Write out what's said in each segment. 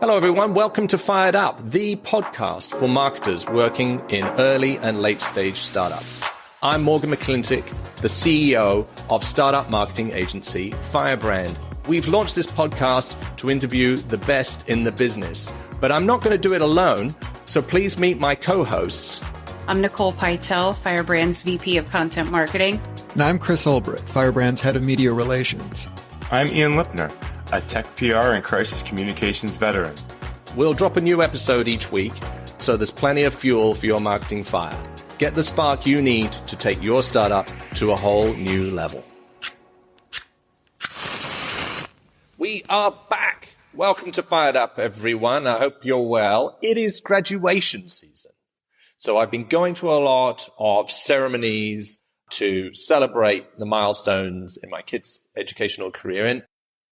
Hello, everyone. Welcome to Fired Up, the podcast for marketers working in early and late stage startups. I'm Morgan McClintock, the CEO of startup marketing agency Firebrand. We've launched this podcast to interview the best in the business, but I'm not going to do it alone. So please meet my co-hosts. I'm Nicole Pytel, Firebrand's VP of Content Marketing. And I'm Chris Ulbrich, Firebrand's Head of Media Relations. I'm Ian Lipner, a tech PR and crisis communications veteran. We'll drop a new episode each week, so there's plenty of fuel for your marketing fire. Get the spark you need to take your startup to a whole new level. We are back. Welcome to Fired Up, everyone. I hope you're well. It is graduation season. So I've been going to a lot of ceremonies to celebrate the milestones in my kids' educational career. And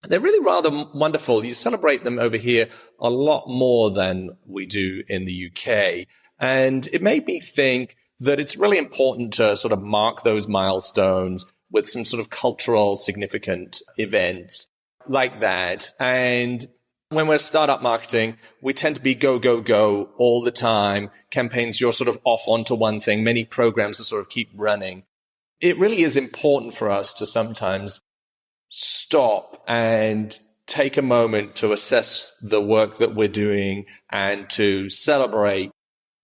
they're really rather wonderful. You celebrate them over here a lot more than we do in the UK. And it made me think that it's really important to sort of mark those milestones with some sort of cultural significant events like that. And when we're startup marketing, we tend to be go, go, go all the time. Campaigns, you're sort of off onto one thing. Many programs that sort of keep running. It really is important for us to sometimes stop and take a moment to assess the work that we're doing and to celebrate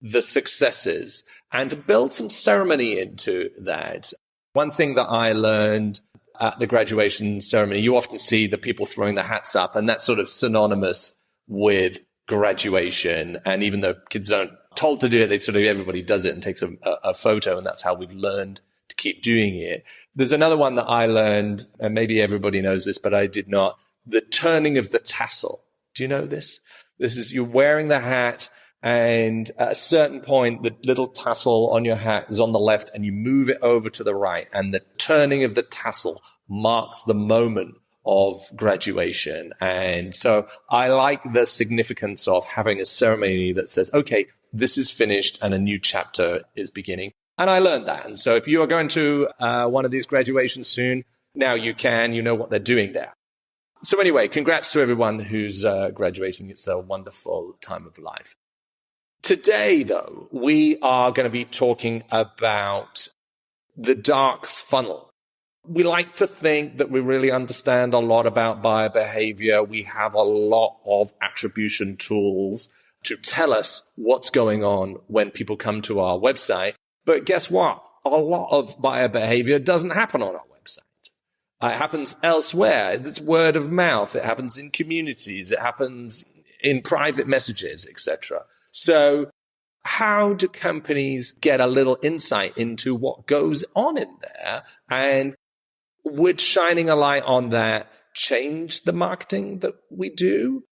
the successes and to build some ceremony into that. One thing that I learned at the graduation ceremony, you often see the people throwing their hats up, and that's sort of synonymous with graduation. And even though kids aren't told to do it, they sort of, everybody does it and takes a photo, and that's how we've learned to keep doing it. There's another one that I learned, and maybe everybody knows this, but I did not. The turning of the tassel. Do you know this? This is you're wearing the hat, and at a certain point, the little tassel on your hat is on the left, and you move it over to the right, and the turning of the tassel marks the moment of graduation. And so I like the significance of having a ceremony that says, okay, this is finished and a new chapter is beginning. And I learned that. And so if you are going to one of these graduations soon, now you know what they're doing there. So anyway, congrats to everyone who's graduating. It's a wonderful time of life. Today, though, we are going to be talking about the dark funnel. We like to think that we really understand a lot about buyer behavior. We have a lot of attribution tools to tell us what's going on when people come to our website. But guess what? A lot of buyer behavior doesn't happen on our website. It happens elsewhere. It's word of mouth. It happens in communities. It happens in private messages, etc. So how do companies get a little insight into what goes on in there? And would shining a light on that change the marketing that we do?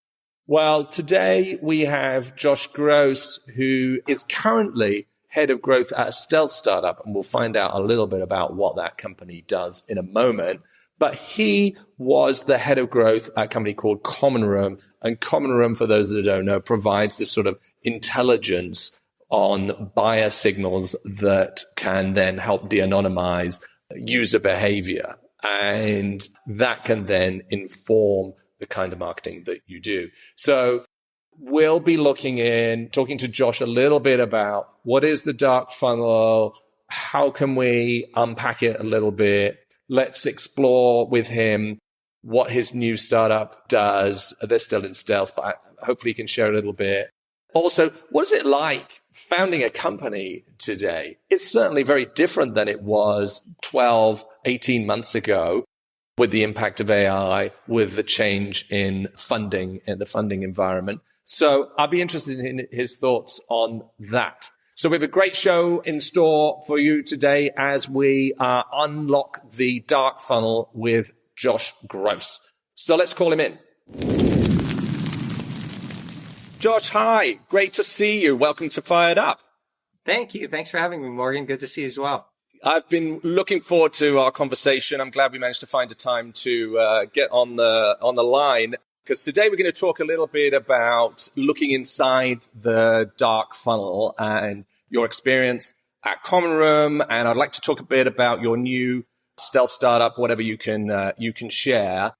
Well, today we have Josh Grose, who is currently head of growth at a stealth startup, and we'll find out a little bit about what that company does in a moment. But he was the head of growth at a company called Common Room. And Common Room, for those that don't know, provides this sort of intelligence on buyer signals that can then help de-anonymize user behavior. And that can then inform the kind of marketing that you do. So we'll be talking to Josh a little bit about what is the dark funnel, how can we unpack it a little bit. Let's explore with him what his new startup does. They're still in stealth, but hopefully he can share a little bit. Also, what is it like founding a company today? It's certainly very different than it was 12, 18 months ago with the impact of AI, with the change in funding and the funding environment. So I'll be interested in his thoughts on that. So we have a great show in store for you today as we unlock the dark funnel with Josh Grose. So let's call him in. Josh, hi. Great to see you. Welcome to Fired Up. Thank you. Thanks for having me, Morgan. Good to see you as well. I've been looking forward to our conversation. I'm glad we managed to find a time to get on the line, because today we're going to talk a little bit about looking inside the dark funnel and your experience at Common Room. And I'd like to talk a bit about your new stealth startup, whatever you can share.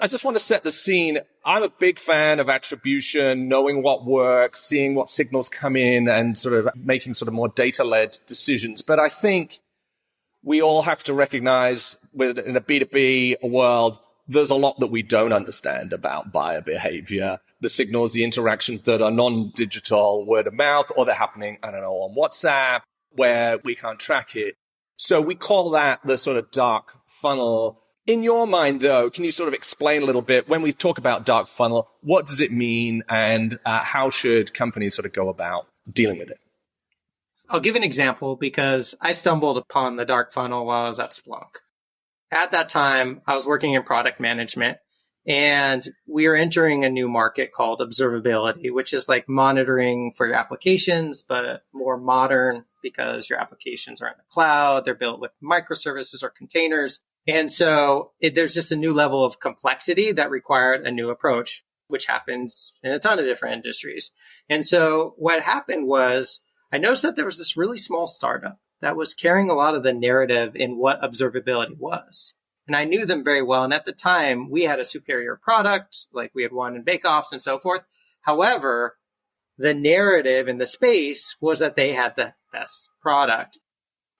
I just want to set the scene. I'm a big fan of attribution, knowing what works, seeing what signals come in and sort of making sort of more data-led decisions. But I think we all have to recognize in a B2B world, there's a lot that we don't understand about buyer behavior, the signals, the interactions that are non-digital, word of mouth, or they're happening, I don't know, on WhatsApp, where we can't track it. So we call that the sort of dark funnel. In your mind, though, can you sort of explain a little bit, when we talk about dark funnel, what does it mean and how should companies sort of go about dealing with it? I'll give an example because I stumbled upon the dark funnel while I was at Splunk. At that time, I was working in product management and we are entering a new market called observability, which is like monitoring for your applications, but more modern because your applications are in the cloud. They're built with microservices or containers. And so there's just a new level of complexity that required a new approach, which happens in a ton of different industries. And so what happened was I noticed that there was this really small startup that was carrying a lot of the narrative in what observability was. And I knew them very well. And at the time, we had a superior product, like we had won in bake-offs and so forth. However, the narrative in the space was that they had the best product.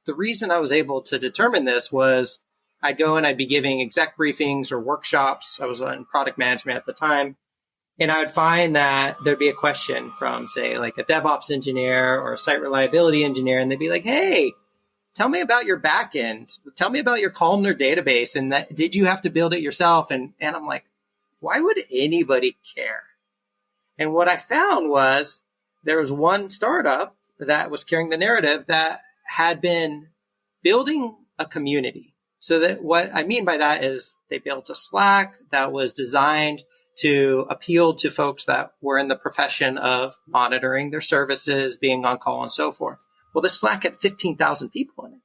The reason I was able to determine this was I'd go and I'd be giving exec briefings or workshops. I was in product management at the time. And I would find that there'd be a question from, say, like a DevOps engineer or a site reliability engineer. And they'd be like, hey, tell me about your backend. Tell me about your columnar database. And did you have to build it yourself? And I'm like, why would anybody care? And what I found was there was one startup that was carrying the narrative that had been building a community. So that what I mean by that is they built a Slack that was designed to appeal to folks that were in the profession of monitoring their services, being on call and so forth. Well, the Slack had 15,000 people in it.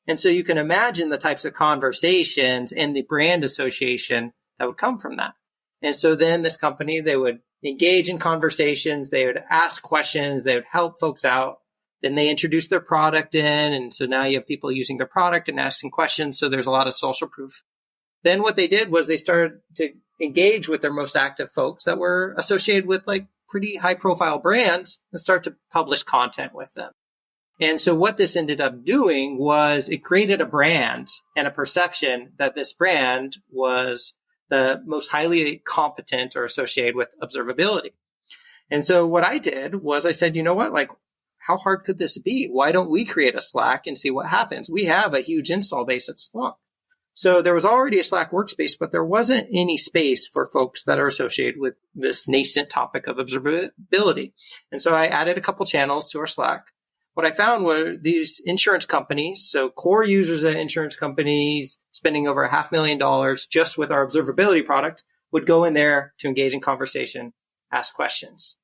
And so you can imagine the types of conversations and the brand association that would come from that. And so then this company, they would engage in conversations, they would ask questions, they would help folks out. Then they introduced their product in. And so now you have people using their product and asking questions. So there's a lot of social proof. Then what they did was they started to engage with their most active folks that were associated with like pretty high profile brands and start to publish content with them. And so what this ended up doing was it created a brand and a perception that this brand was the most highly competent or associated with observability. And so what I did was I said, you know what, like, how hard could this be? Why don't we create a Slack and see what happens? We have a huge install base at Splunk. So there was already a Slack workspace, but there wasn't any space for folks that are associated with this nascent topic of observability. And so I added a couple channels to our Slack. What I found were these insurance companies, so core users at insurance companies spending over $500,000 just with our observability product would go in there to engage in conversation, ask questions.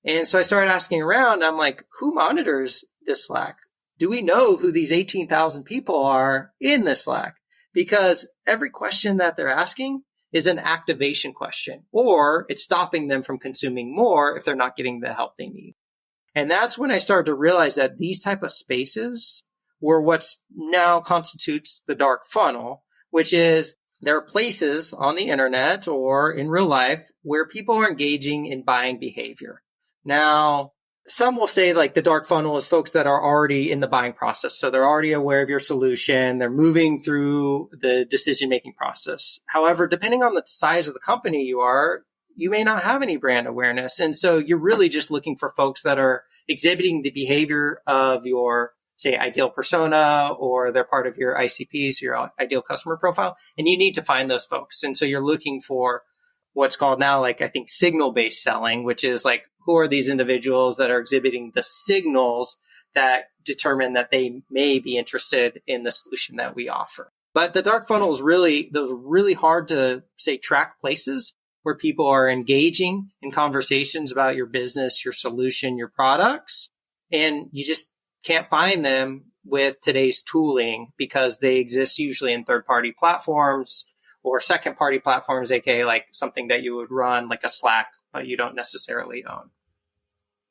And so I started asking around. I'm like, who monitors this Slack? Do we know who these 18,000 people are in this Slack? Because every question that they're asking is an activation question, or it's stopping them from consuming more if they're not getting the help they need. And that's when I started to realize that these type of spaces were what's now constitutes the dark funnel, which is there are places on the internet or in real life where people are engaging in buying behavior. Now, some will say like the dark funnel is folks that are already in the buying process. So they're already aware of your solution. They're moving through the decision-making process. However, depending on the size of the company you are, you may not have any brand awareness. And so you're really just looking for folks that are exhibiting the behavior of your, say, ideal persona, or they're part of your ICPs, your ideal customer profile. And you need to find those folks. And so you're looking for what's called now, like, I think signal-based selling, which is like, who are these individuals that are exhibiting the signals that determine that they may be interested in the solution that we offer. But the dark funnel is really, those really hard to, say, track places where people are engaging in conversations about your business, your solution, your products. And you just can't find them with today's tooling because they exist usually in third-party platforms or second-party platforms, aka like something that you would run like a Slack, but you don't necessarily own.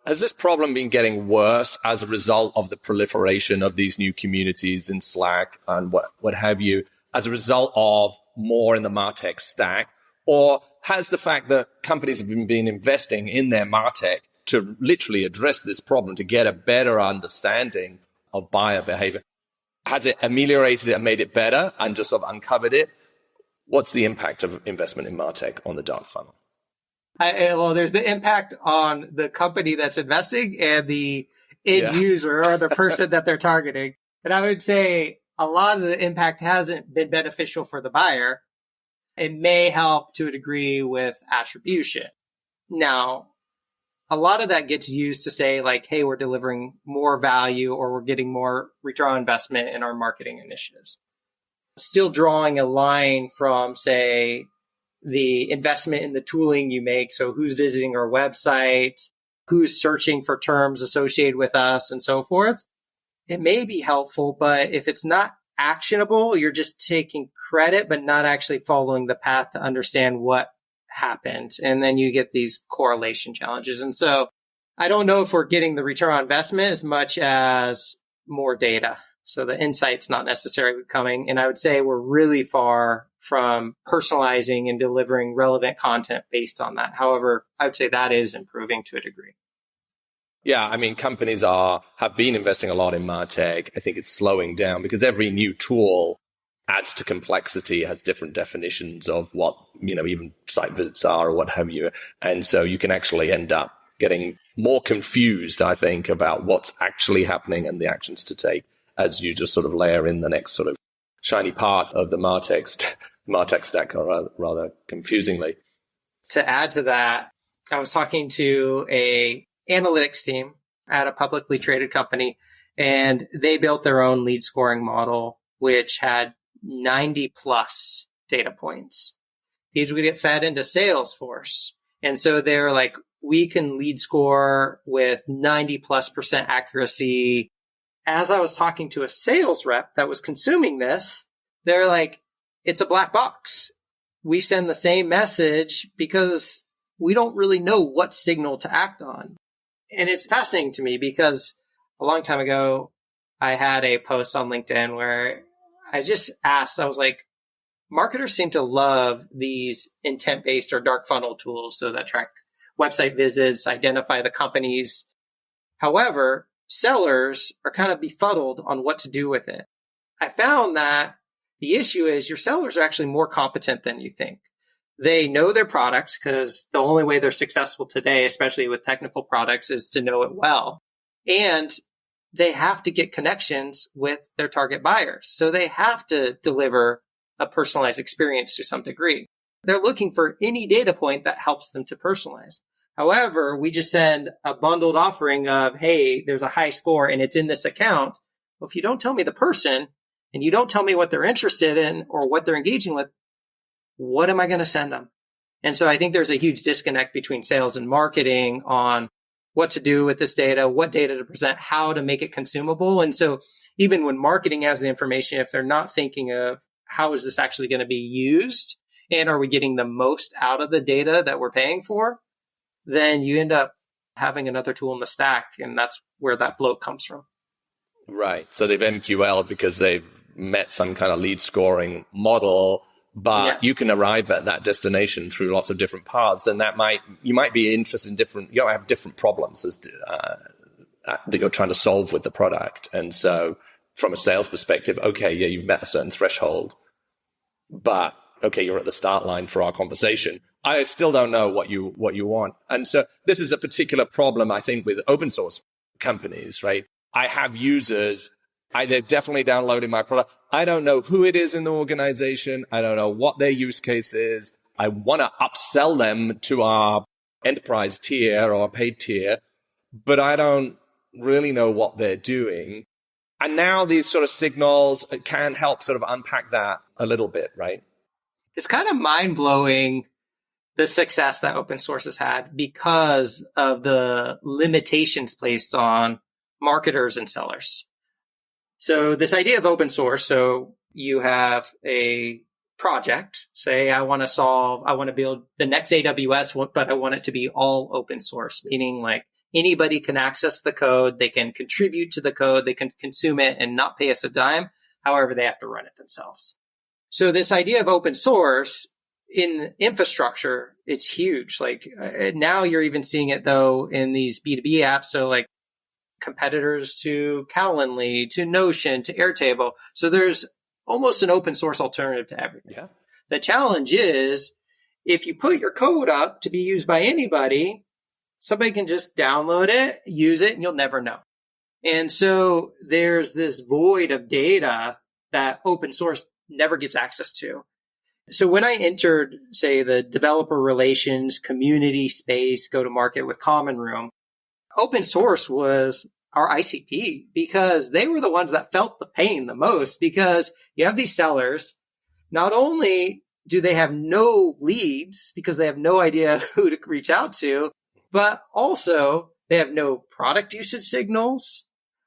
Has this problem been getting worse as a result of the proliferation of these new communities in Slack and what have you? as a result of more in the MarTech stack? Or has the fact that companies have been investing in their MarTech to literally address this problem, to get a better understanding of buyer behavior, has it ameliorated it and made it better and just sort of uncovered it? What's the impact of investment in MarTech on the dark funnel? Well, there's the impact on the company that's investing and the end user or the person that they're targeting. And I would say a lot of the impact hasn't been beneficial for the buyer. It may help to a degree with attribution. Now, a lot of that gets used to say like, hey, we're delivering more value or we're getting more return on investment in our marketing initiatives. Still drawing a line from, say, the investment in the tooling you make. So who's visiting our website, who's searching for terms associated with us and so forth. It may be helpful, but if it's not actionable, you're just taking credit, but not actually following the path to understand what happened. And then you get these correlation challenges. And so I don't know if we're getting the return on investment as much as more data. So the insight's not necessarily coming. And I would say we're really far from personalizing and delivering relevant content based on that. However, I would say that is improving to a degree. Yeah, I mean, companies have been investing a lot in MarTech. I think it's slowing down because every new tool adds to complexity, has different definitions of what, even site visits are or what have you. And so you can actually end up getting more confused, I think, about what's actually happening and the actions to take as you just sort of layer in the next sort of shiny part of the MarTech stack, or rather confusingly. To add to that, I was talking to a analytics team at a publicly traded company, and they built their own lead scoring model, which had 90 plus data points. These would get fed into Salesforce. And so they're like, we can lead score with 90+% accuracy. As I was talking to a sales rep that was consuming this, they're like, it's a black box. We send the same message because we don't really know what signal to act on. And it's fascinating to me because a long time ago, I had a post on LinkedIn where I just asked, I was like, marketers seem to love these intent-based or dark funnel tools so that track website visits, identify the companies. However, sellers are kind of befuddled on what to do with it. I found that the issue is your sellers are actually more competent than you think. They know their products because the only way they're successful today, especially with technical products, is to know it well. And they have to get connections with their target buyers. So they have to deliver a personalized experience to some degree. They're looking for any data point that helps them to personalize. However, we just send a bundled offering of, hey, there's a high score and it's in this account. Well, if you don't tell me the person and you don't tell me what they're interested in or what they're engaging with, what am I going to send them? And so I think there's a huge disconnect between sales and marketing on what to do with this data, what data to present, how to make it consumable. And so even when marketing has the information, if they're not thinking of how is this actually going to be used and are we getting the most out of the data that we're paying for, then you end up having another tool in the stack. And that's where that bloat comes from. Right. So they've MQL because they've met some kind of lead scoring model, but you can arrive at that destination through lots of different paths. And you might be interested in you have different problems that you're trying to solve with the product. And so from a sales perspective, okay, yeah, you've met a certain threshold, but okay, you're at the start line for our conversation. I still don't know what you want. And so this is a particular problem, I think, with open source companies, right? I have users, they're definitely downloading my product. I don't know who it is in the organization. I don't know what their use case is. I want to upsell them to our enterprise tier or paid tier, but I don't really know what they're doing. And now these sort of signals can help sort of unpack that a little bit, right? It's kind of mind-blowing the success that open source has had because of the limitations placed on marketers and sellers. So this idea of open source, so you have a project, say I want to build the next AWS, but I want it to be all open source, meaning like anybody can access the code, they can contribute to the code, they can consume it and not pay us a dime. However, they have to run it themselves. So this idea of open source in infrastructure, it's huge. Like now you're even seeing it though in these B2B apps. So like competitors to Calendly, to Notion, to Airtable. So there's almost an open source alternative to everything. Yeah. The challenge is if you put your code up to be used by anybody, somebody can just download it, use it, and you'll never know. And so there's this void of data that open source never gets access to. So when I entered, say, the developer relations community space, go to market with Common Room, open source was our ICP because they were the ones that felt the pain the most because you have these sellers. Not only do they have no leads because they have no idea who to reach out to, but also they have no product usage signals.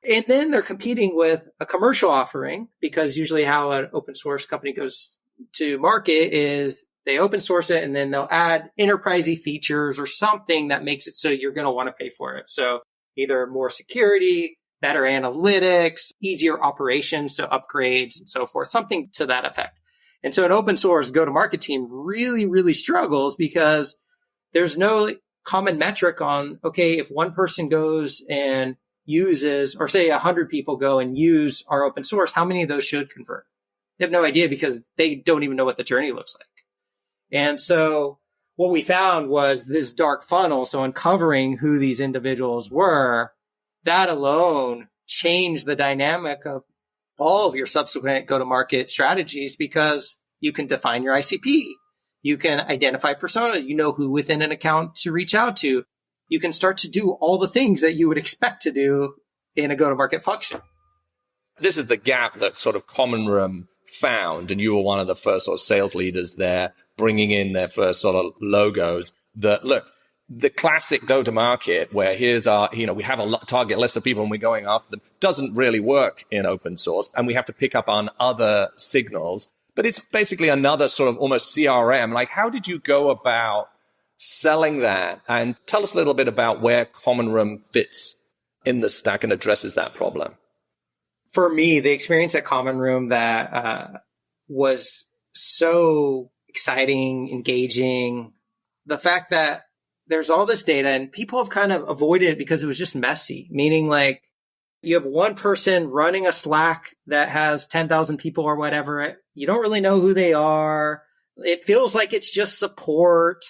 And then they're competing with a commercial offering because usually how an open source company goes to market is they open source it and then they'll add enterprisey features or something that makes it so you're going to want to pay for it. So either more security, better analytics, easier operations, so upgrades and so forth, something to that effect. And so an open source go-to-market team really, really struggles because there's no common metric on, okay, if one person goes and uses, or say 100 people go and use our open source, how many of those should convert? They have no idea because they don't even know what the journey looks like. And so what we found was this dark funnel. So uncovering who these individuals were, that alone changed the dynamic of all of your subsequent go-to-market strategies because you can define your ICP. You can identify personas. You know who within an account to reach out to. You can start to do all the things that you would expect to do in a go-to-market function. This is the gap that sort of Common Room found, and you were one of the first sort of sales leaders there, bringing in their first sort of logos that, look, the classic go-to-market where here's our, we have a target list of people and we're going after them doesn't really work in open source. And we have to pick up on other signals, but it's basically another sort of almost CRM. Like, how did you go about selling that? And tell us a little bit about where Common Room fits in the stack and addresses that problem. For me, the experience at Common Room that was so exciting, engaging, the fact that there's all this data and people have kind of avoided it because it was just messy, meaning like you have one person running a Slack that has 10,000 people or whatever. You don't really know who they are. It feels like it's just support.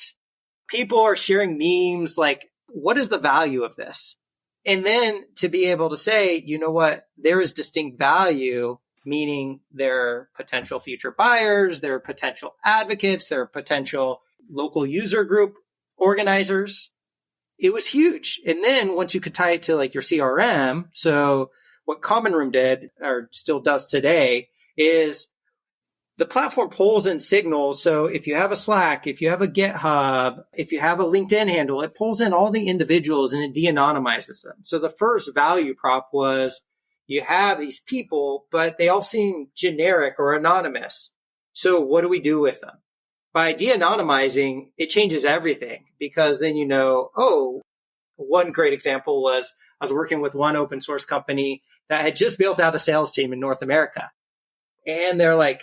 People are sharing memes. Like, what is the value of this? And then to be able to say, you know what, there is distinct value, meaning they're potential future buyers, they're potential advocates, they're potential local user group organizers. It was huge. And then once you could tie it to like your CRM, so what Common Room did or still does today is the platform pulls in signals. So if you have a Slack, if you have a GitHub, if you have a LinkedIn handle, it pulls in all the individuals and it de-anonymizes them. So the first value prop was you have these people, but they all seem generic or anonymous. So what do we do with them? By de-anonymizing, it changes everything because then you know, oh, one great example was I was working with one open source company that had just built out a sales team in North America. And they're like,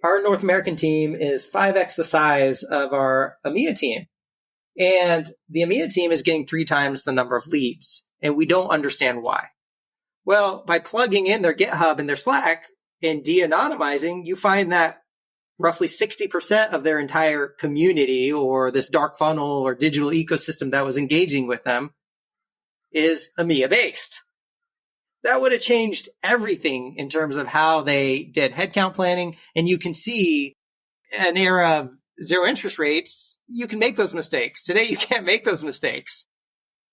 our North American team is 5x the size of our EMEA team. And the EMEA team is getting 3 times the number of leads. And we don't understand why. Well, by plugging in their GitHub and their Slack and de-anonymizing, you find that roughly 60% of their entire community or this dark funnel or digital ecosystem that was engaging with them is EMEA based. That would have changed everything in terms of how they did headcount planning. And you can see an era of zero interest rates, you can make those mistakes. Today, you can't make those mistakes.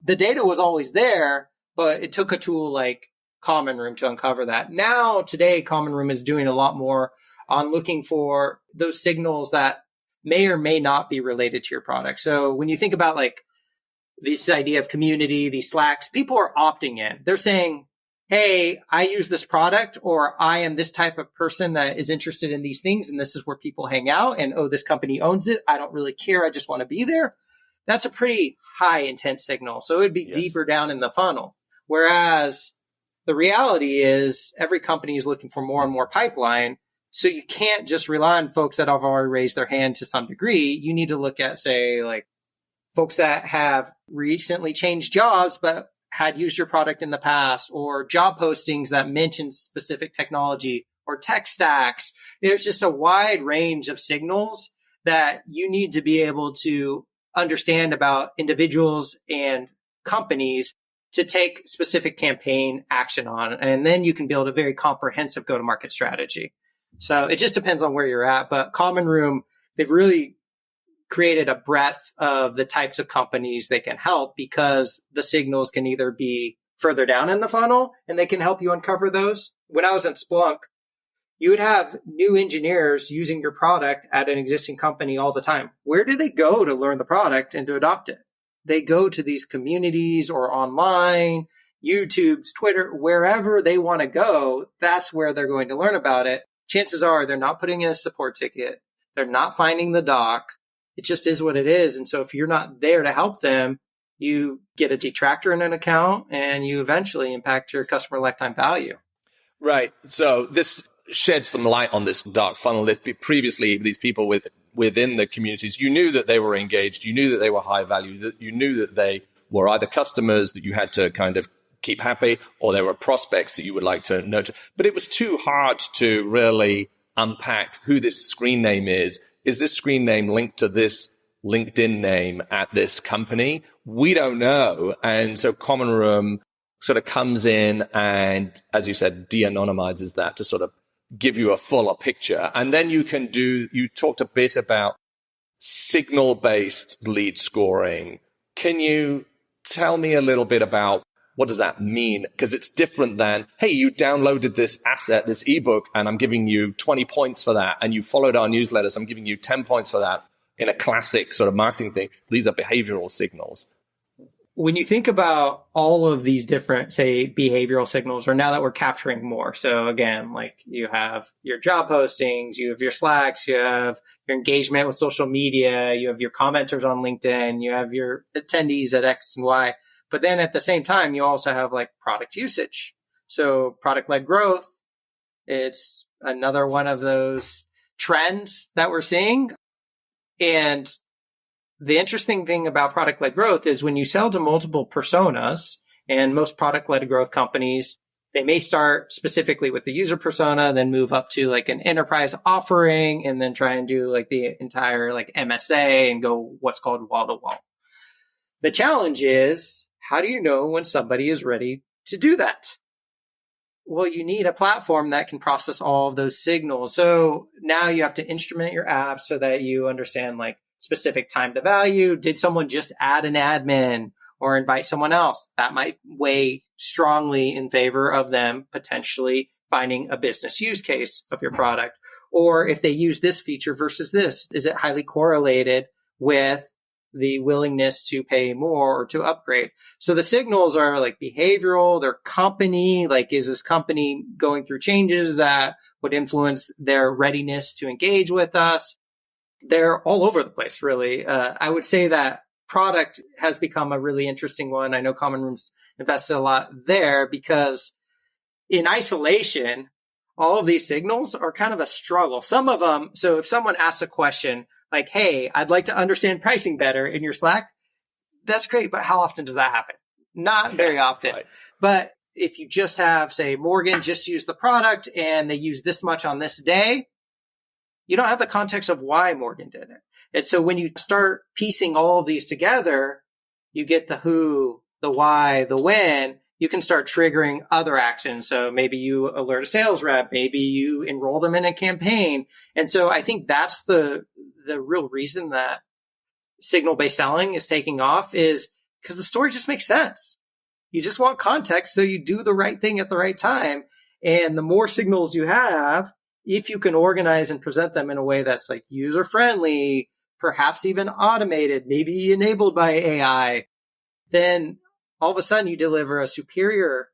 The data was always there, but it took a tool like Common Room to uncover that. Now, today, Common Room is doing a lot more on looking for those signals that may or may not be related to your product. So when you think about like this idea of community, these Slacks, people are opting in. They're saying, hey, I use this product, or I am this type of person that is interested in these things, and this is where people hang out, and oh, this company owns it. I don't really care. I just want to be there. That's a pretty high intent signal. So it would be deeper down in the funnel. Whereas the reality is every company is looking for more and more pipeline. So you can't just rely on folks that have already raised their hand to some degree. You need to look at, say, like folks that have recently changed jobs, but had used your product in the past, or job postings that mention specific technology or tech stacks. There's just a wide range of signals that you need to be able to understand about individuals and companies to take specific campaign action on. And then you can build a very comprehensive go-to-market strategy. So it just depends on where you're at. But Common Room, they've really created a breadth of the types of companies they can help, because the signals can either be further down in the funnel and they can help you uncover those. When I was in Splunk, you would have new engineers using your product at an existing company all the time. Where do they go to learn the product and to adopt it? They go to these communities or online, YouTube's, Twitter, wherever they want to go. That's where they're going to learn about it. Chances are they're not putting in a support ticket. They're not finding the doc. It just is what it is. And so if you're not there to help them, you get a detractor in an account and you eventually impact your customer lifetime value. Right. So this sheds some light on this dark funnel. That previously, these people within the communities, you knew that they were engaged, you knew that they were high value, that you knew that they were either customers that you had to kind of keep happy, or there were prospects that you would like to nurture. But it was too hard to really unpack who this screen name is. Is this screen name linked to this LinkedIn name at this company? We don't know. And so Common Room sort of comes in and, as you said, de-anonymizes that to sort of give you a fuller picture. And then you talked a bit about signal-based lead scoring. Can you tell me a little bit about what does that mean? Because it's different than, hey, you downloaded this asset, this ebook, and I'm giving you 20 points for that. And you followed our newsletter, so I'm giving you 10 points for that. In a classic sort of marketing thing, these are behavioral signals. When you think about all of these different, say, behavioral signals, or now that we're capturing more. So again, like you have your job postings, you have your Slacks, you have your engagement with social media, you have your commenters on LinkedIn, you have your attendees at X and Y. But then at the same time, you also have like product usage. So product-led growth, it's another one of those trends that we're seeing. And the interesting thing about product-led growth is when you sell to multiple personas, and most product-led growth companies, they may start specifically with the user persona, then move up to like an enterprise offering, and then try and do like the entire like MSA and go what's called wall-to-wall. The challenge is, how do you know when somebody is ready to do that? Well, you need a platform that can process all of those signals. So now you have to instrument your apps so that you understand like specific time to value. Did someone just add an admin or invite someone else? That might weigh strongly in favor of them potentially finding a business use case of your product. Or if they use this feature versus this, is it highly correlated with the willingness to pay more or to upgrade? So the signals are like behavioral, they're company, like is this company going through changes that would influence their readiness to engage with us? They're all over the place, really. I would say that product has become a really interesting one. I know Common Room's invested a lot there because in isolation, all of these signals are kind of a struggle. Some of them, so if someone asks a question like, hey, I'd like to understand pricing better in your Slack, that's great, but how often does that happen? Not very often. Right. But if you just have, say, Morgan just used the product and they use this much on this day, you don't have the context of why Morgan did it. And so when you start piecing all of these together, you get the who, the why, the when, you can start triggering other actions. So maybe you alert a sales rep, maybe you enroll them in a campaign. And so I think that's the real reason that signal-based selling is taking off, is because the story just makes sense. You just want context, so you do the right thing at the right time. And the more signals you have, if you can organize and present them in a way that's like user-friendly, perhaps even automated, maybe enabled by AI, then all of a sudden you deliver a superior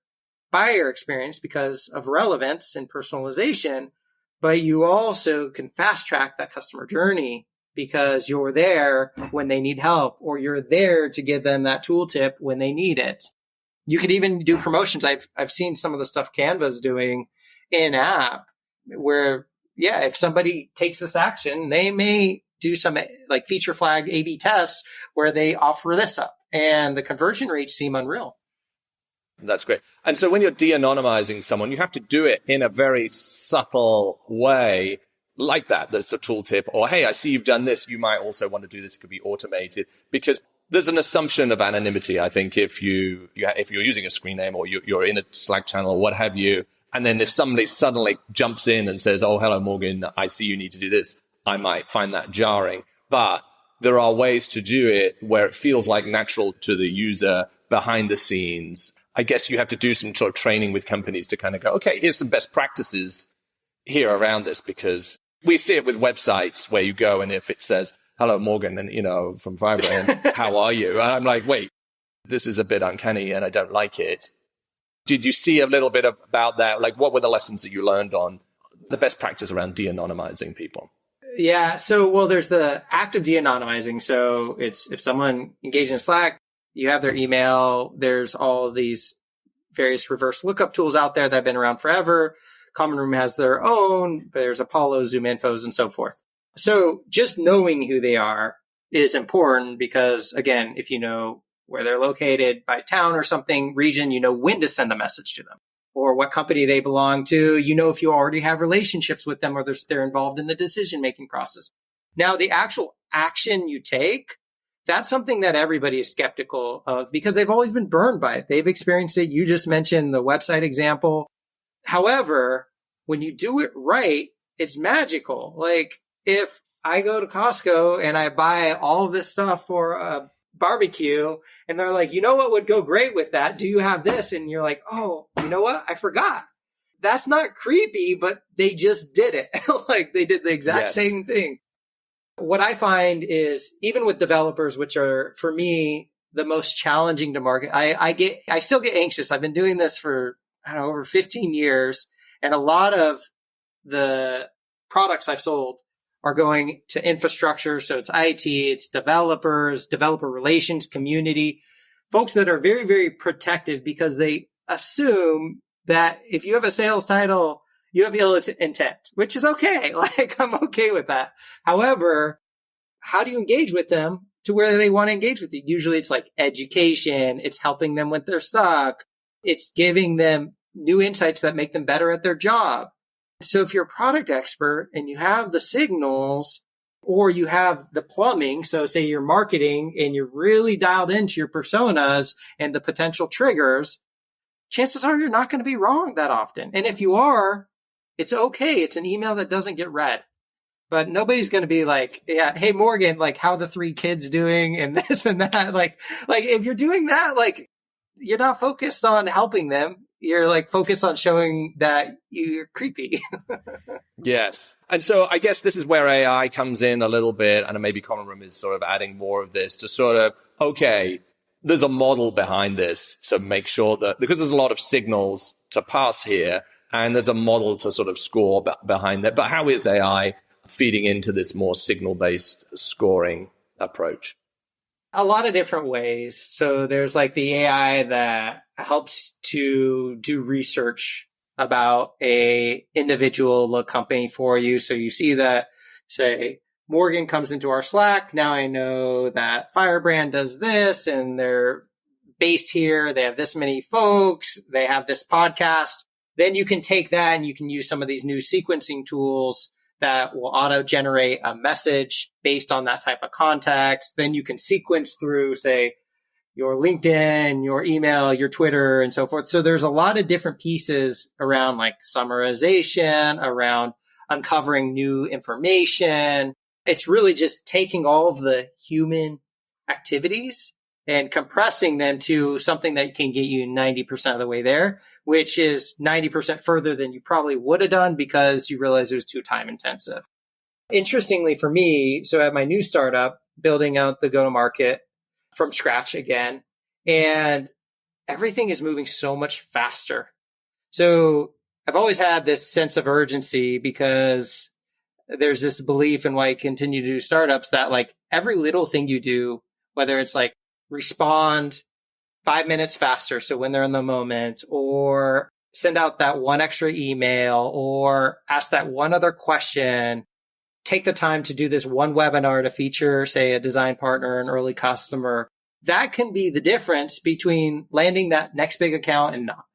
buyer experience because of relevance and personalization, but you also can fast track that customer journey because you're there when they need help, or you're there to give them that tooltip when they need it. You could even do promotions. I've seen some of the stuff Canva's doing in app where if somebody takes this action, they may do some like feature flag A/B tests where they offer this up, and the conversion rates seem unreal. That's great. And so when you're de-anonymizing someone, you have to do it in a very subtle way like that. There's a tooltip, or, hey, I see you've done this. You might also want to do this. It could be automated, because there's an assumption of anonymity. I think if you're using a screen name, or you're in a Slack channel or what have you, and then if somebody suddenly jumps in and says, oh, hello, Morgan, I see you need to do this, I might find that jarring. But there are ways to do it where it feels like natural to the user behind the scenes. I guess you have to do some sort of training with companies to kind of go, okay, here's some best practices here around this, because we see it with websites where you go and if it says, hello, Morgan, and, from Firebrand, how are you? And I'm like, wait, this is a bit uncanny and I don't like it. Did you see a little bit about that? Like, what were the lessons that you learned on the best practice around de-anonymizing people? Yeah. So, well, there's the act of de-anonymizing. So it's if someone engaged in Slack, you have their email. There's all of these various reverse lookup tools out there that have been around forever. Common Room has their own. There's Apollo, Zoom Infos, and so forth. So just knowing who they are is important because, again, if you know where they're located by town or something, region, you know when to send a message to them or what company they belong to. You know if you already have relationships with them or they're involved in the decision-making process. Now, the actual action you take, that's something that everybody is skeptical of because they've always been burned by it. They've experienced it. You just mentioned the website example. However, when you do it right, it's magical. Like if I go to Costco and I buy all of this stuff for a barbecue and they're like, you know what would go great with that? Do you have this? And you're like, oh, you know what? I forgot. That's not creepy, but they just did it. Like they did the exact same thing. What I find is even with developers, which are for me, the most challenging to market, I still get anxious. I've been doing this for, over 15 years. And a lot of the products I've sold are going to infrastructure. So it's IT, it's developers, developer relations, community, folks that are very, very protective because they assume that if you have a sales title, you have ill intent, which is okay. Like I'm okay with that. However, how do you engage with them to where they want to engage with you? Usually it's like education. It's helping them with their stuck. It's giving them new insights that make them better at their job. So if you're a product expert and you have the signals or you have the plumbing, so say you're marketing and you're really dialed into your personas and the potential triggers, chances are you're not going to be wrong that often. And if you are, it's okay. It's an email that doesn't get read. But nobody's going to be like, yeah, hey, Morgan, like, how are the 3 kids doing and this and that? Like if you're doing that, like, you're not focused on helping them. You're like focused on showing that you're creepy. Yes. And so I guess this is where AI comes in a little bit, and maybe Common Room is sort of adding more of this to sort of, okay, there's a model behind this to make sure that, because there's a lot of signals to pass here, and there's a model to sort of score behind that. But how is AI feeding into this more signal-based scoring approach? A lot of different ways. So there's like the AI that helps to do research about a individual company for you. So you see that, say, Morgan comes into our Slack. Now I know that Firebrand does this and they're based here. They have this many folks. They have this podcast. Then you can take that and you can use some of these new sequencing tools that will auto-generate a message based on that type of context. Then you can sequence through, say, your LinkedIn, your email, your Twitter, and so forth. So there's a lot of different pieces around like summarization, around uncovering new information. It's really just taking all of the human activities and compressing them to something that can get you 90% of the way there, which is 90% further than you probably would have done because you realized it was too time intensive. Interestingly for me, so at my new startup, building out the go-to-market from scratch again, and everything is moving so much faster. So I've always had this sense of urgency because there's this belief in why I continue to do startups that like every little thing you do, whether it's like respond 5 minutes faster, so when they're in the moment, or send out that one extra email or ask that one other question, take the time to do this one webinar to feature, say, a design partner, an early customer, that can be the difference between landing that next big account and not.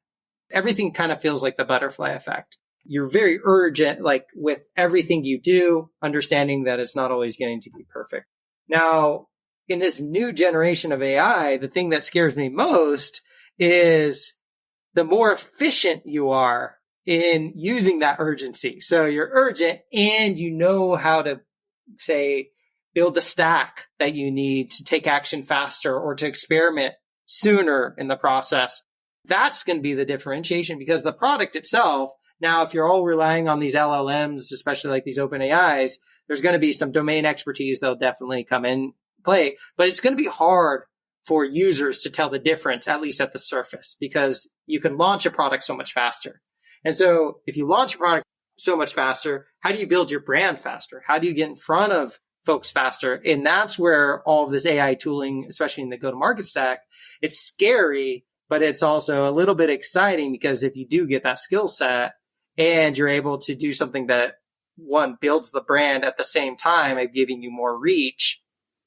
Everything kind of feels like the butterfly effect. You're very urgent, like with everything you do, understanding that it's not always going to be perfect. Now, in this new generation of AI, the thing that scares me most is the more efficient you are in using that urgency. So you're urgent and you know how to, say, build the stack that you need to take action faster or to experiment sooner in the process. That's going to be the differentiation, because the product itself, now, if you're all relying on these LLMs, especially like these open AIs, there's going to be some domain expertise that'll definitely come in play, but it's going to be hard for users to tell the difference, at least at the surface, because you can launch a product so much faster. And so if you launch a product so much faster, how do you build your brand faster? How do you get in front of folks faster? And that's where all of this AI tooling, especially in the go-to-market stack, it's scary, but it's also a little bit exciting, because if you do get that skill set and you're able to do something that, one, builds the brand at the same time of giving you more reach,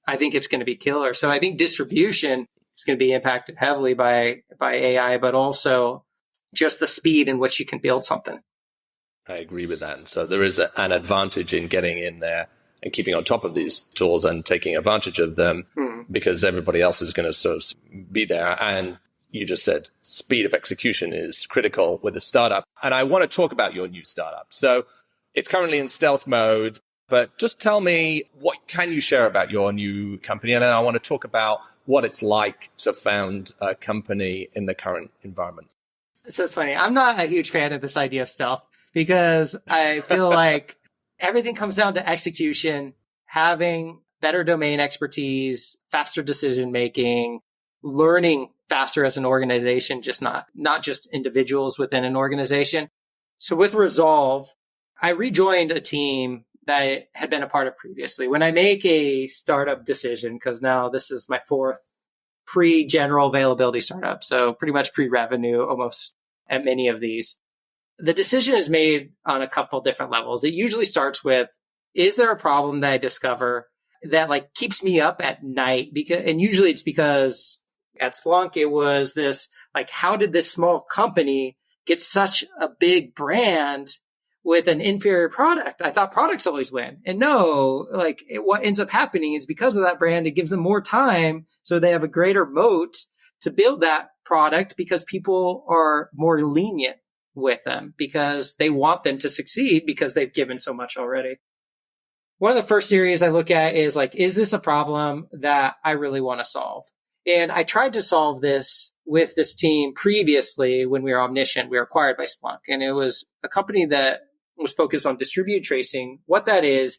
I think it's going to be killer. So I think distribution is going to be impacted heavily by AI, but also just the speed in which you can build something. I agree with that. And so there is an advantage in getting in there and keeping on top of these tools and taking advantage of them, because everybody else is going to sort of be there. And you just said speed of execution is critical with a startup. And I want to talk about your new startup. So it's currently in stealth mode, but just tell me, what can you share about your new company? And then I want to talk about what it's like to found a company in the current environment. So it's funny. I'm not a huge fan of this idea of stealth, because I feel like everything comes down to execution, having better domain expertise, faster decision-making, learning faster as an organization, just not just individuals within an organization. So with Resolve, I rejoined a team that I had been a part of previously. When I make a startup decision, because now this is my fourth pre-general availability startup, so pretty much pre-revenue almost at many of these, the decision is made on a couple different levels. It usually starts with, is there a problem that I discover that like keeps me up at night? And usually it's because at Splunk, it was this, like, how did this small company get such a big brand with an inferior product? I thought products always win. And no, what ends up happening is because of that brand, it gives them more time. So they have a greater moat to build that product, because people are more lenient with them because they want them to succeed, because they've given so much already. One of the first areas I look at is like, is this a problem that I really want to solve? And I tried to solve this with this team previously when we were Omniscient. We were acquired by Splunk, and it was a company that was focused on distributed tracing. What that is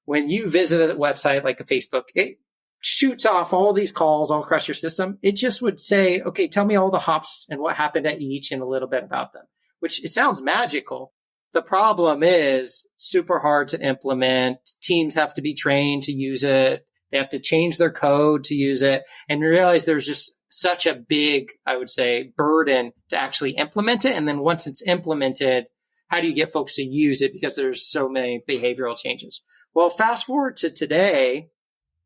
when you visit a website like a Facebook, it shoots off all these calls all across your system. It just would say, okay, tell me all the hops and what happened at each and a little bit about them, which it sounds magical. The problem is super hard to implement. Teams have to be trained to use it. They have to change their code to use it, and realize there's just such a big, I would say, burden to actually implement it. And then once it's implemented, how do you get folks to use it? Because there's so many behavioral changes. Well, fast forward to today,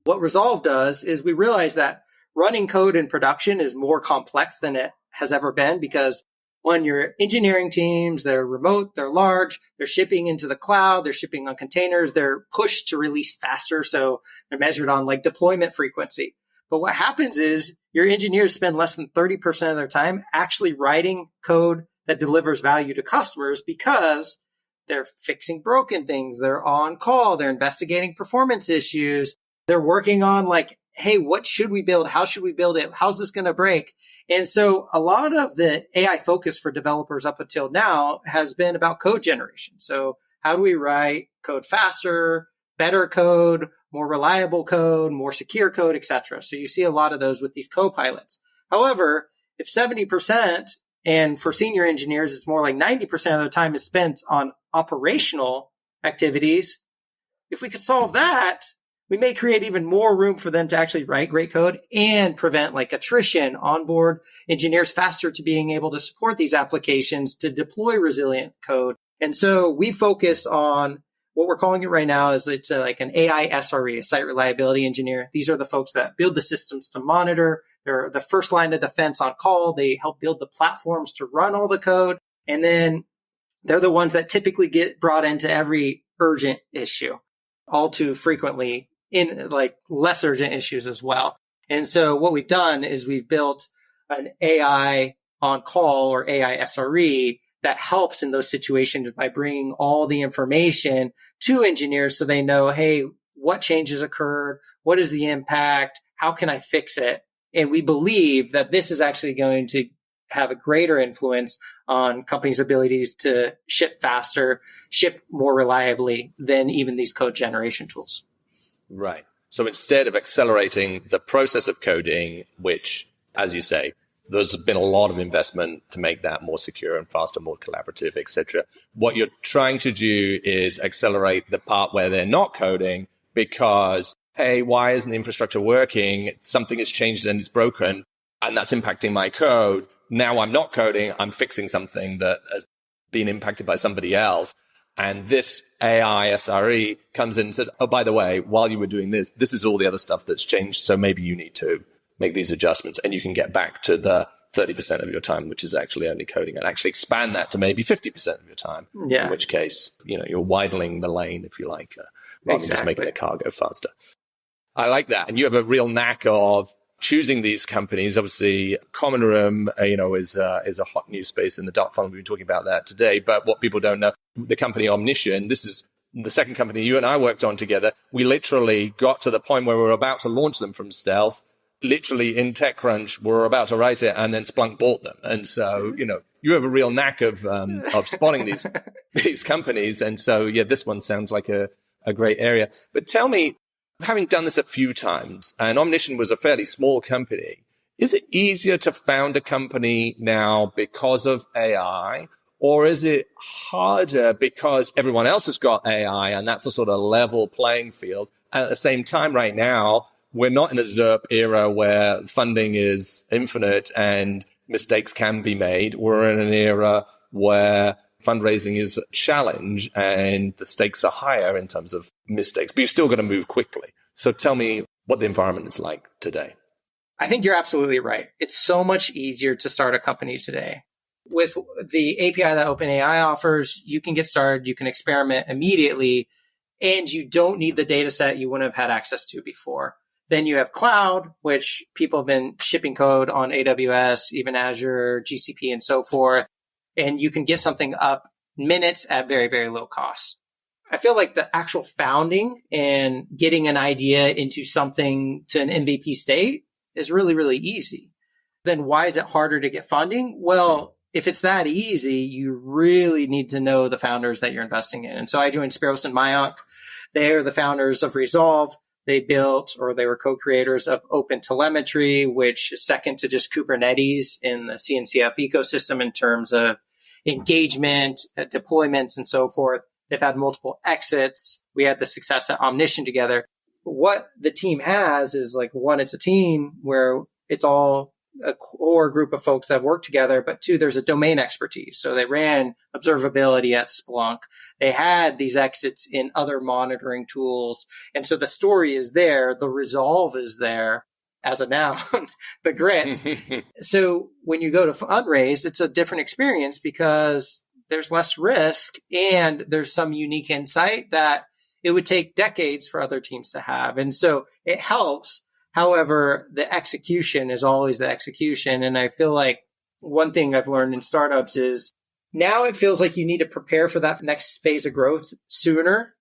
what Resolve does is we realize that running code in production is more complex than it has ever been, because one, your engineering teams, they're remote, they're large, they're shipping into the cloud, they're shipping on containers, they're pushed to release faster. So they're measured on like deployment frequency. But what happens is your engineers spend less than 30% of their time actually writing code that delivers value to customers, because they're fixing broken things. They're on call. They're investigating performance issues. They're working on like, hey, what should we build? How should we build it? How's this going to break? And so a lot of the AI focus for developers up until now has been about code generation. So how do we write code faster, better code, more reliable code, more secure code, etc. So you see a lot of those with these co-pilots. However, if 70%, and for senior engineers, it's more like 90% of their time is spent on operational activities, if we could solve that, we may create even more room for them to actually write great code and prevent like attrition, onboard engineers faster to being able to support these applications to deploy resilient code. And so we focus on what we're calling it right now is it's like an AI SRE, a site reliability engineer. These are the folks that build the systems to monitor. They're the first line of defense on call. They help build the platforms to run all the code. And then they're the ones that typically get brought into every urgent issue, all too frequently in like less urgent issues as well. And so what we've done is we've built an AI on call or AI SRE that helps in those situations by bringing all the information to engineers so they know, hey, what changes occurred? What is the impact? How can I fix it? And we believe that this is actually going to have a greater influence on companies' abilities to ship faster, ship more reliably than even these code generation tools. Right. So instead of accelerating the process of coding, which, as you say, there's been a lot of investment to make that more secure and faster, more collaborative, etc. What you're trying to do is accelerate the part where they're not coding because, hey, why isn't the infrastructure working? Something has changed and it's broken, and that's impacting my code. Now I'm not coding. I'm fixing something that has been impacted by somebody else. And this AI SRE comes in and says, oh, by the way, while you were doing this, this is all the other stuff that's changed. So maybe you need to make these adjustments and you can get back to the 30% of your time, which is actually only coding, and actually expand that to maybe 50% of your time. Yeah. In which case, you're widening the lane, if you like, rather than just making the car go faster. I like that. And you have a real knack of choosing these companies. Obviously, Common Room, is a hot new space in the dark funnel. We've been talking about that today. But what people don't know, the company Omnition, this is the second company you and I worked on together. We literally got to the point where we were about to launch them from stealth. Literally in TechCrunch, we were about to write it, and then Splunk bought them. And so, you have a real knack of spotting these companies. And so, yeah, this one sounds like a great area. But tell me, having done this a few times, and Omnition was a fairly small company, is it easier to found a company now because of AI, or is it harder because everyone else has got AI and that's a sort of level playing field? And at the same time, right now, we're not in a ZERP era where funding is infinite and mistakes can be made. We're in an era where fundraising is a challenge and the stakes are higher in terms of mistakes, but you've still got to move quickly. So tell me what the environment is like today. I think you're absolutely right. It's so much easier to start a company today. With the API that OpenAI offers, you can get started, you can experiment immediately, and you don't need the data set you wouldn't have had access to before. Then you have cloud, which people have been shipping code on AWS, even Azure, GCP, and so forth. And you can get something up minutes at very, very low cost. I feel like the actual founding and getting an idea into something to an MVP state is really, really easy. Then why is it harder to get funding? Well, if it's that easy, you really need to know the founders that you're investing in. And so I joined Spiros and Mayank. They are the founders of Resolve. They built, or they were co-creators of OpenTelemetry, which is second to just Kubernetes in the CNCF ecosystem in terms of engagement, deployments, and so forth. They've had multiple exits. We had the success at Omnition together. What the team has is one, it's a team where it's all a core group of folks that have worked together, but two, there's a domain expertise. So they ran observability at Splunk. They had these exits in other monitoring tools. And so the story is there. The resolve is there as a noun, the grit. So when you go to fundraise, it's a different experience because there's less risk and there's some unique insight that it would take decades for other teams to have. And so it helps. However, the execution is always the execution. And I feel like one thing I've learned in startups is now it feels like you need to prepare for that next phase of growth sooner.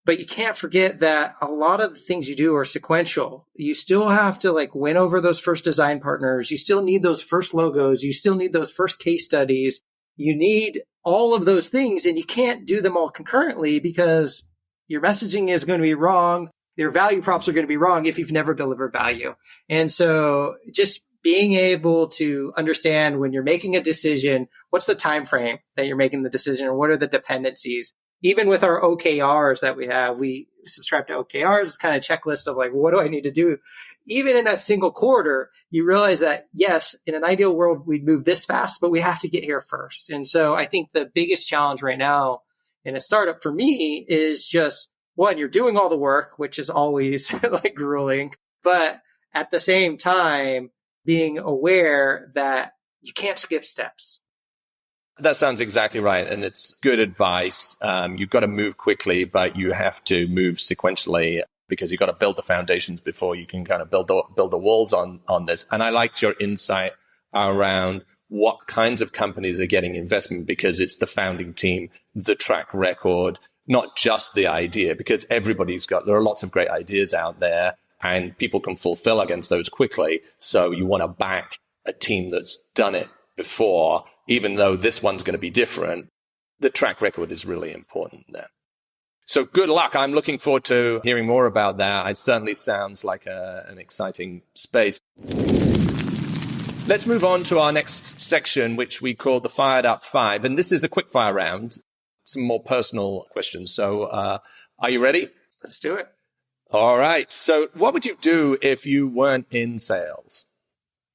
But you can't forget that a lot of the things you do are sequential. You still have to win over those first design partners. You still need those first logos. You still need those first case studies. You need all of those things, and you can't do them all concurrently because your messaging is going to be wrong. Your value props are going to be wrong if you've never delivered value. And so just being able to understand when you're making a decision, what's the time frame that you're making the decision, or what are the dependencies? even with our OKRs that we subscribe to OKRs, it's kind of a checklist of like, what do I need to do? Even in that single quarter, you realize that, yes, in an ideal world, we'd move this fast, but we have to get here first. And so I think the biggest challenge right now in a startup for me is just, one, you're doing all the work, which is always like grueling, but at the same time, being aware that you can't skip steps. That sounds exactly right. And it's good advice. You've got to move quickly, but you have to move sequentially because you've got to build the foundations before you can kind of build the walls on this. And I liked your insight around what kinds of companies are getting investment because it's the founding team, the track record, not just the idea, because there are lots of great ideas out there and people can fulfill against those quickly. So you want to back a team that's done it before, even though this one's going to be different. The track record is really important there. So good luck. I'm looking forward to hearing more about that. It certainly sounds like an exciting space. Let's move on to our next section, which we call the Fired Up 5. And this is a quick fire round, some more personal questions. So are you ready? Let's do it. All right. So what would you do if you weren't in sales?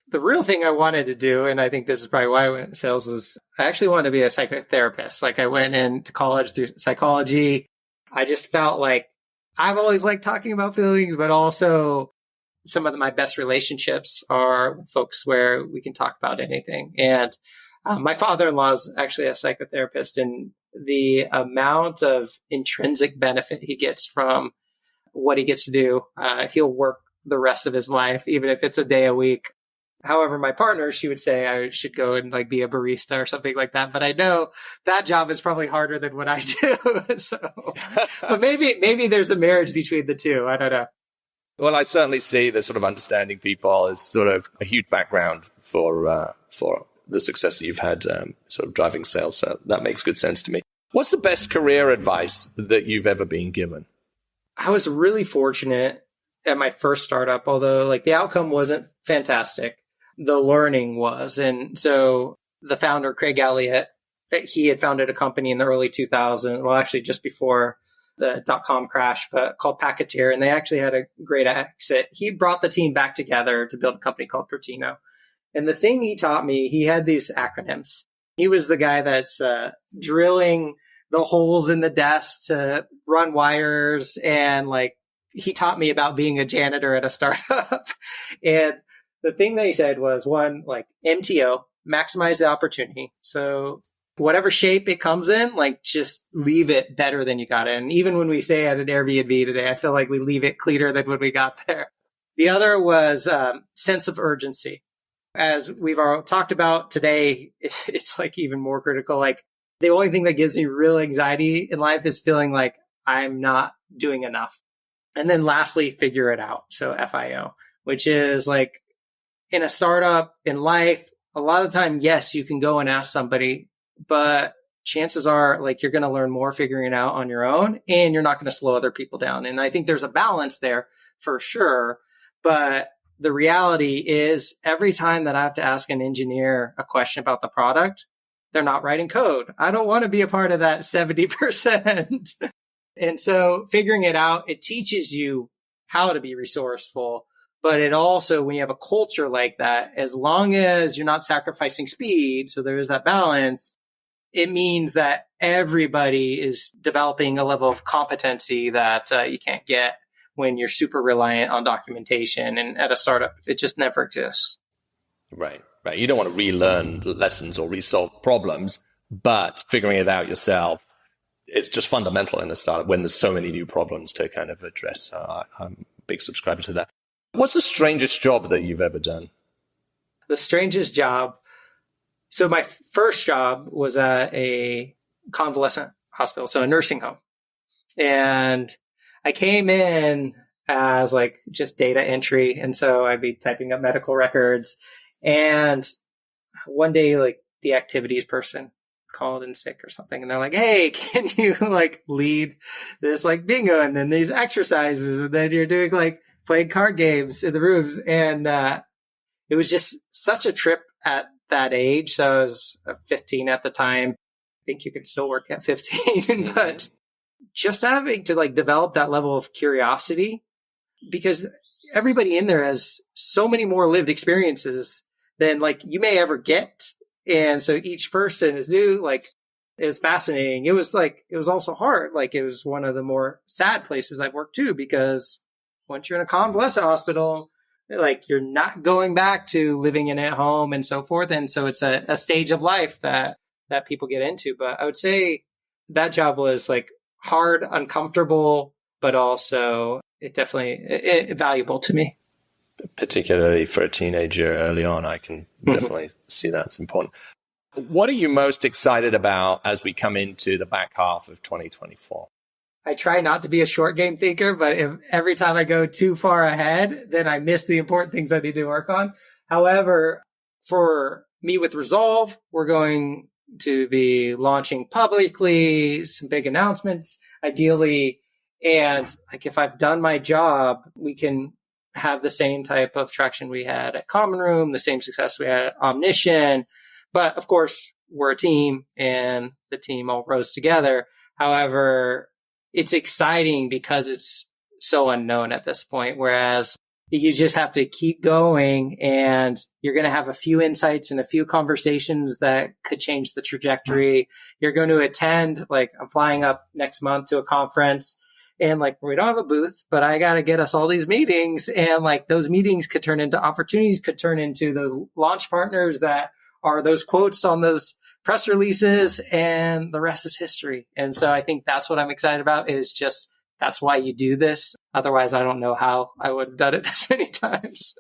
The real thing I wanted to do, and I think this is probably why I went into sales, was I actually wanted to be a psychotherapist. Like I went into college through psychology. I just felt like I've always liked talking about feelings, but also some of my best relationships are folks where we can talk about anything. And my father-in-law is actually a psychotherapist, and the amount of intrinsic benefit he gets from what he gets to do, he'll work the rest of his life, even if it's a day a week. However, my partner, she would say I should go and like be a barista or something like that. But I know that job is probably harder than what I do. So, but maybe there's a marriage between the two. I don't know. Well, I certainly see the sort of understanding people as sort of a huge background for the success that you've had sort of driving sales. So that makes good sense to me. What's the best career advice that you've ever been given? I was really fortunate at my first startup, although like the outcome wasn't fantastic. The learning was. And so the founder, Craig Elliott, he had founded a company in the early 2000s, well, actually just before the dot-com crash, but called Packeteer. And they actually had a great exit. He brought the team back together to build a company called Pertino. And the thing he taught me, he had these acronyms. He was the guy that's drilling the holes in the desk to run wires. And like, he taught me about being a janitor at a startup. And the thing that he said was, one, like MTO, maximize the opportunity. So whatever shape it comes in, like just leave it better than you got it. And even when we stay at an Airbnb today, I feel like we leave it cleaner than when we got there. The other was sense of urgency. As we've all talked about today, it's like even more critical. Like the only thing that gives me real anxiety in life is feeling like I'm not doing enough. And then lastly, figure it out. So FIO, which is like in a startup, in life, a lot of the time, yes, you can go and ask somebody, but chances are like you're going to learn more figuring it out on your own and you're not going to slow other people down. And I think there's a balance there for sure. But the reality is every time that I have to ask an engineer a question about the product, they're not writing code. I don't want to be a part of that 70%. And so figuring it out, it teaches you how to be resourceful. But it also, when you have a culture like that, as long as you're not sacrificing speed, so there is that balance, it means that everybody is developing a level of competency that you can't get when you're super reliant on documentation. And at a startup, it just never exists. Right. You don't want to relearn lessons or resolve problems, but figuring it out yourself is just fundamental in a startup when there's so many new problems to kind of address. I'm a big subscriber to that. What's the strangest job that you've ever done? The strangest job. So my first job was at a convalescent hospital, so a nursing home. And I came in as like just data entry. And so I'd be typing up medical records. And one day, like the activities person called in sick or something. And they're like, hey, can you like lead this like bingo and then these exercises? And then you're doing like playing card games in the rooms. And it was just such a trip at that age. So I was 15 at the time. I think you could still work at 15, but just having to like develop that level of curiosity, because everybody in there has so many more lived experiences than like you may ever get. And so each person is new. Like, it was fascinating. It was also hard. Like, it was one of the more sad places I've worked too, because once you're in a convalescent hospital, like, you're not going back to living in at home and so forth. And so it's a stage of life that people get into. But I would say that job was like hard, uncomfortable, but also it definitely valuable to me. Particularly for a teenager early on, I can definitely see that's important. What are you most excited about as we come into the back half of 2024? I try not to be a short game thinker, but if every time I go too far ahead, then I miss the important things I need to work on. However, for me with Resolve, we're going to be launching publicly, some big announcements, ideally. And like, if I've done my job, we can have the same type of traction we had at Common Room, the same success we had at Omniscient. But of course, we're a team and the team all rose together. However, it's exciting because it's so unknown at this point, whereas you just have to keep going and you're going to have a few insights and a few conversations that could change the trajectory. You're going to attend, like, I'm flying up next month to a conference and like, we don't have a booth, but I got to get us all these meetings, and like those meetings could turn into opportunities, could turn into those launch partners that are those quotes on those press releases, and the rest is history. And so I think that's what I'm excited about, is just, that's why you do this. Otherwise, I don't know how I would have done it this many times.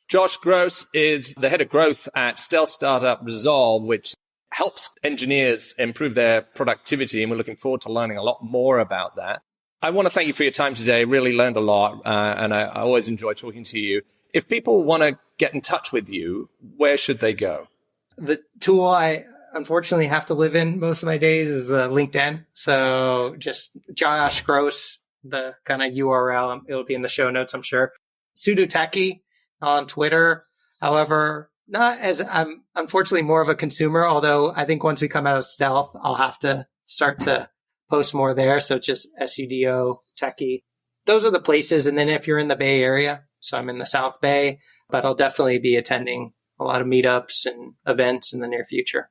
Josh Grose is the head of growth at stealth startup Resolve, which helps engineers improve their productivity. And we're looking forward to learning a lot more about that. I want to thank you for your time today. Really learned a lot. And I always enjoy talking to you. If people want to get in touch with you, where should they go? The tool I unfortunately have to live in most of my days is LinkedIn. So just Josh Grose, the kind of URL, it'll be in the show notes, I'm sure. Pseudo-techie on Twitter. However, not as, I'm unfortunately more of a consumer, although I think once we come out of stealth, I'll have to start to post more there. So just SUDO, techie. Those are the places. And then if you're in the Bay Area, so I'm in the South Bay, but I'll definitely be attending a lot of meetups and events in the near future.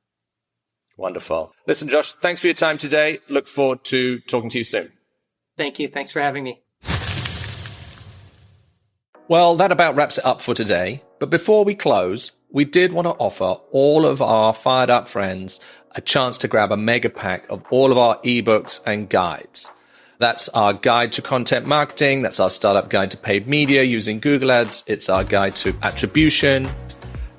Wonderful. Listen, Josh, thanks for your time today. Look forward to talking to you soon. Thank you. Thanks for having me. Well, that about wraps it up for today. But before we close, we did want to offer all of our Fired Up friends a chance to grab a mega pack of all of our ebooks and guides. That's our guide to content marketing. That's our startup guide to paid media using Google Ads. It's our guide to attribution.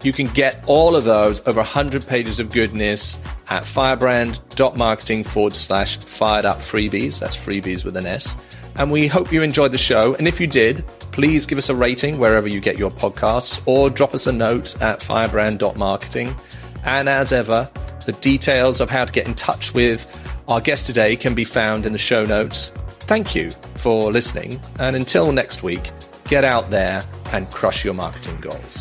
You can get all of those, over 100 pages of goodness, at firebrand.marketing/fired up freebies. That's freebies with an S. And we hope you enjoyed the show. And if you did, please give us a rating wherever you get your podcasts, or drop us a note at firebrand.marketing. And as ever, the details of how to get in touch with our guest today can be found in the show notes. Thank you for listening. And until next week, get out there and crush your marketing goals.